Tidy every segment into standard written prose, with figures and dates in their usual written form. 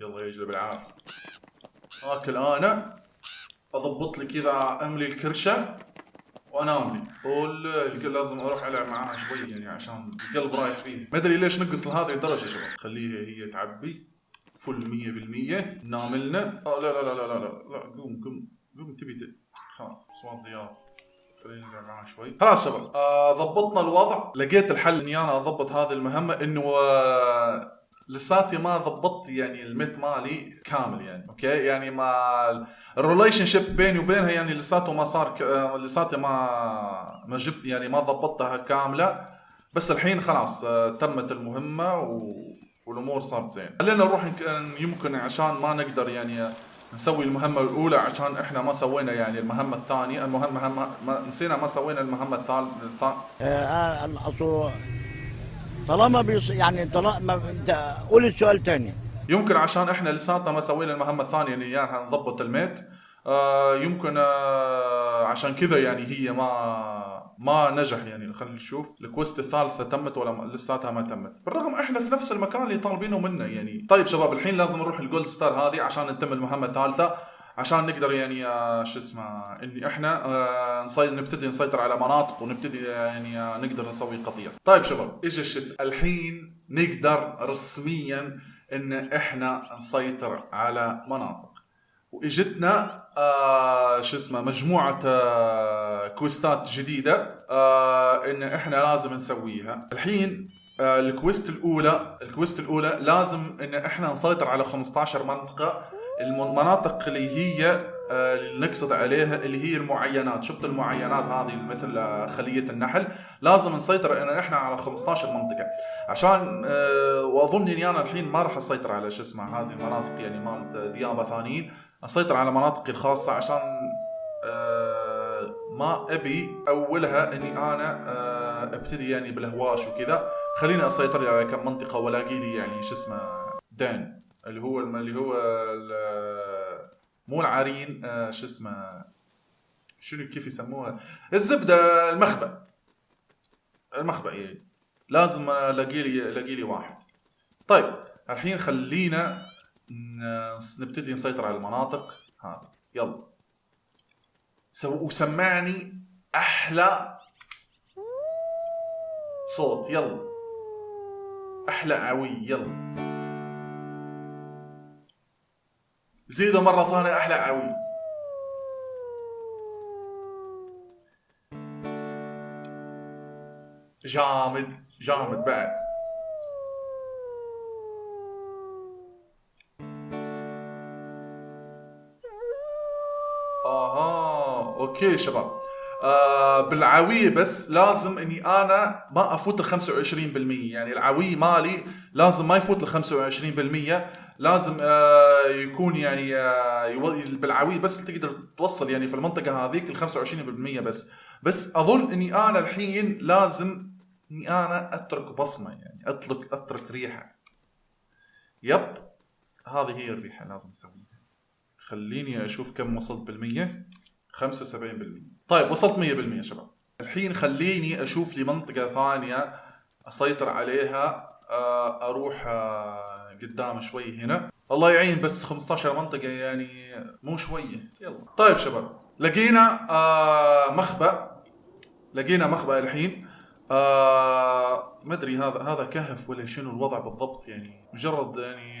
يلا يجلب بالعافيه. اكل انا اضبط لي كذا، املي الكرشه وانام لي. والقلب لازم اروح العب معاها شوي يعني عشان القلب رايح فيه. ما ادري ليش نقص لهذه الدرجه يا شباب. خليها هي تعبي فل 100%. نام لنا. لا لا لا لا لا لا قوم قوم قوم تبي خلاص اصوات ضياف. خلينا نلعب معاه شوي. خلاص شباب ضبطنا الوضع. لقيت الحل اني انا اضبط هذه المهمه، انه لساتي ما ضبطت يعني الميت مالي كامل يعني. اوكي يعني ما الريليشن شيب بيني وبينها يعني لساته ما صار لساتي ما جبت يعني ما ضبطتها كامله. بس الحين خلاص تمت المهمه والامور صارت زين. خلينا نروح يمكن عشان ما نقدر يعني نسوي المهمة الأولى عشان إحنا ما سوينا يعني المهمة الثانية. ما نسينا ما سوينا المهمة الثالثة. طالما يعني طالما انت قول السؤال تاني. يمكن عشان إحنا لساتنا ما سوينا المهمة الثانية اللي يعني هنضبط الميت. يمكن عشان كذا يعني هي ما نجح يعني. خلينا نشوف الكويست الثالثة تمت ولا لساتها ما تمت، بالرغم احنا في نفس المكان اللي طالبينه منا يعني. طيب شباب الحين لازم نروح الجولد ستار هذه عشان نتم المهمة الثالثة، عشان نقدر يعني شو اسمه اني احنا نبتدي نسيطر على مناطق ونبتدي يعني نقدر نسوي قضية. طيب شباب اجى الشت، الحين نقدر رسميا ان احنا نسيطر على مناطق. واجتنا شو اسمه مجموعة كويستات جديدة ان احنا لازم نسويها الحين. الكويست الاولى لازم ان احنا نسيطر على 15 منطقة. المناطق اللي هي اللي نقصد عليها اللي هي المعينات. شفت المعينات هذه مثل خلية النحل، لازم نسيطر ان احنا على 15 منطقة عشان واظن اني انا الحين ما راح اسيطر على شو اسمه هذه المناطق يعني مالت ذيابة ثانيين. اسيطر على مناطقي الخاصة عشان ما ابي اولها اني انا ابتدي يعني بالهواش وكذا. خليني اسيطر على كم منطقة والاقي لي يعني شو اسمه دان اللي هو مو العرين شو اسمه شنو كيف يسموها الزبدة المخبأ يعني. لازم الاقي لي واحد. طيب الحين خلينا نبتدي نسيطر على المناطق هذه. يلا وسمعني احلى صوت. يلا احلى عوي. يلا زيدوا مرة ثانية احلى عوي. جامد بعد. اوكي شباب بالعوية بس لازم اني انا ما افوت ال 25%. يعني العوي مالي لازم ما يفوت ال 25%. لازم يكون يعني بالعوي بس تقدر توصل يعني في المنطقة هذيك ال 25% بس اظن اني انا الحين لازم اني انا اترك بصمة يعني اترك ريحة. يب هذه هي الريحة لازم اسويها. خليني اشوف كم وصلت بالمية. 75%. طيب وصلت 100% شباب. الحين خليني اشوف لي منطقة ثانية اسيطر عليها. اروح قدام شوي هنا. الله يعين بس 15 منطقة يعني مو شوية. يلا طيب شباب لقينا مخبأ الحين. ما ادري هذا كهف ولا شنو الوضع بالضبط يعني. مجرد يعني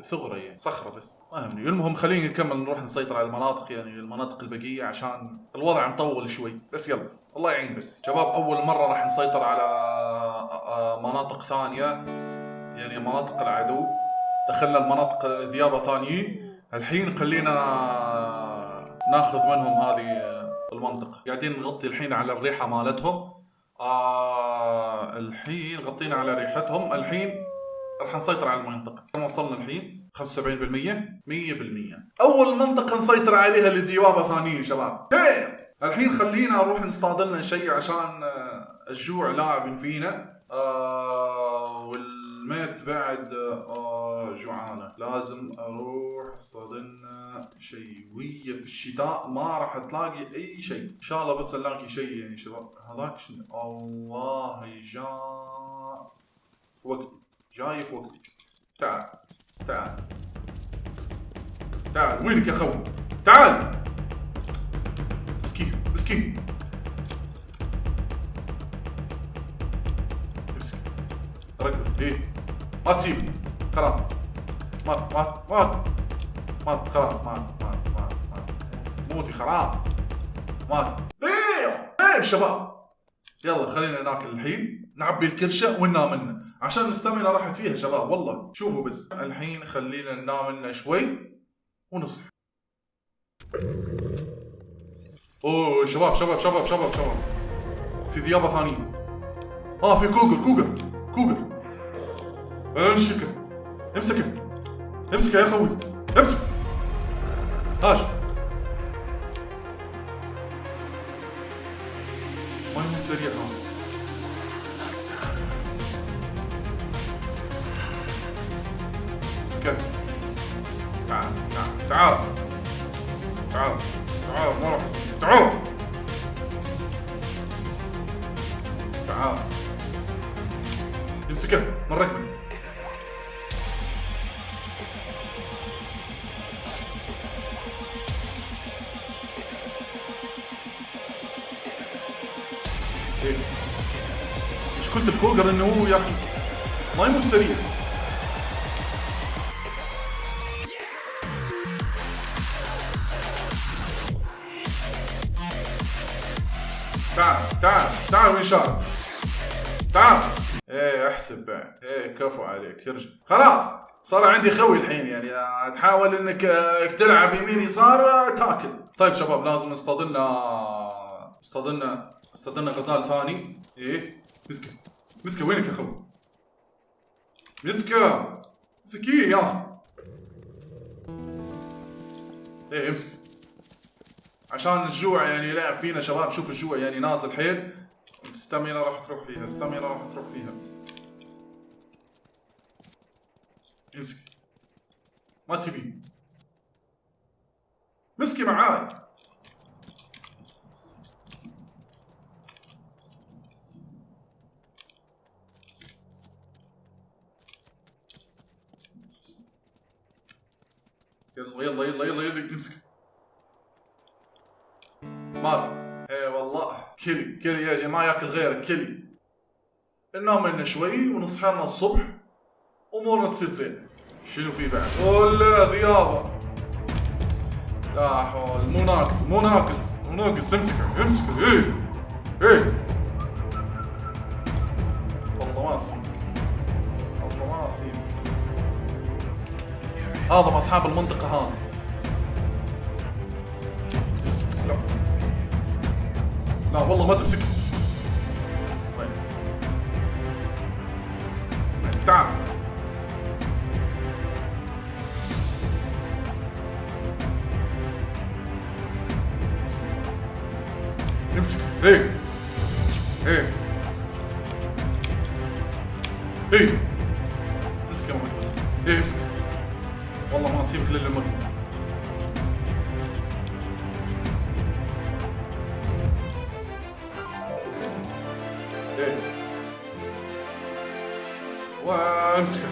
ثغرة يعني صخرة بس ما همني. المهم خلينا نكمل نروح نسيطر على المناطق يعني المناطق البقية عشان الوضع مطول شوي. بس يلا الله يعين بس شباب. اول مرة راح نسيطر على مناطق ثانية يعني مناطق العدو. دخلنا المناطق ذيابة ثانيين. الحين خلينا ناخذ منهم هذه المنطقة. قاعدين نغطي الحين على الريحة مالتهم. الحين غطينا على ريحتهم. الحين راح نسيطر على المنطقة. كم وصلنا الحين؟ 75%. 100%. أول منطقة نسيطر عليها لذيابة ثانيين شباب. الحين خلينا نروح نصطاد لنا شيء عشان الجوع لاعب فينا. والميت بعد جوعانة. لازم اروح اصطاد لنا شيء. وهي في الشتاء ما راح تلاقي اي شيء. ان شاء الله بس نلاقي شيء يعني شباب. هذاك شنو؟ الله جاي في وقتك. تعال تعال وينك يا خو؟ تعال. مسكين مسكين. امسك ركبه. ايه ما تسيبه خلاص. مات مات مات مات خلاص. مات موتي خلاص. مات. طيب شباب يلا خلينا ناكل الحين، نعبي الكرشه وننام لنا عشان الاستامينا راحت فيها شباب. والله شوفوا بس الحين خلينا ننام لنا شوي ونصحى. اوه شباب شباب شباب شباب شباب، في ذيابه ثانيين. في كوغر. امسكه امسكه يا خوي، امسك. هاش ما يموت سريع. امسكه. تعال ما راح اسيبك. تعال امسكه من ركبتي. إيه؟ مشكلة الكوغر انه هو يا اخي ما يموت سريع. تعال وين شارك؟ تعال. ايه احسب بعد. ايه كفو عليك ارجع. خلاص صار عندي خوي الحين، يعني تحاول انك تلعب يمين يسار تاكل. طيب شباب لازم استضلنا غزال ثاني. ايه مسكه وينك يا خوي؟ مسكيه يا اخي. ايه امسك عشان الجوع يعني لعب فينا شباب. شوف الجوع يعني نازل حيل. الستامينا راح تروح فيها. امسك ما تسيبيه. مسكي معاي. يلا امسك. مات. ايه والله كلي يا جماعه، ما ياكل غيرك كلي. ننام لنا شوي ونصحى لنا الصبح امورنا تصير زين. شنو في بعد؟ ولا ذيابه. لا حول. مو ناقص. امسكه. ايه والله ما اسيبك. هذا اصحاب المنطقه هذه. لا والله ما تمسكه. وين تعال. امسك. ايه امسك يا محمد. امسك والله ما اسيبك الا لما تموت. وامسكه.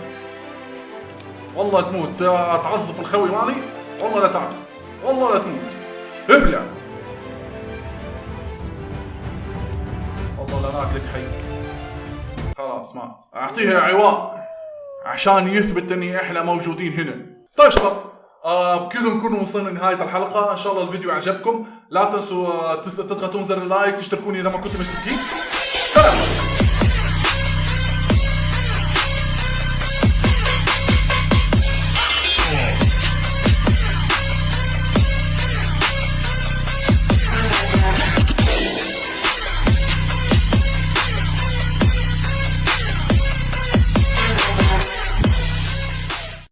والله تموت. تعظف الخوي مالي. والله لا تعب. والله لا تموت. ابلع. والله لا ناكلك حي. خلاص مات. اعطيها عواء عشان يثبت اني احنا موجودين هنا. طيب شباب بكذا نكون وصلنا لنهاية الحلقة. ان شاء الله الفيديو عجبكم. لا تنسوا تضغطون زر اللايك، تشتركوني اذا ما كنتم مشتركين. سلام.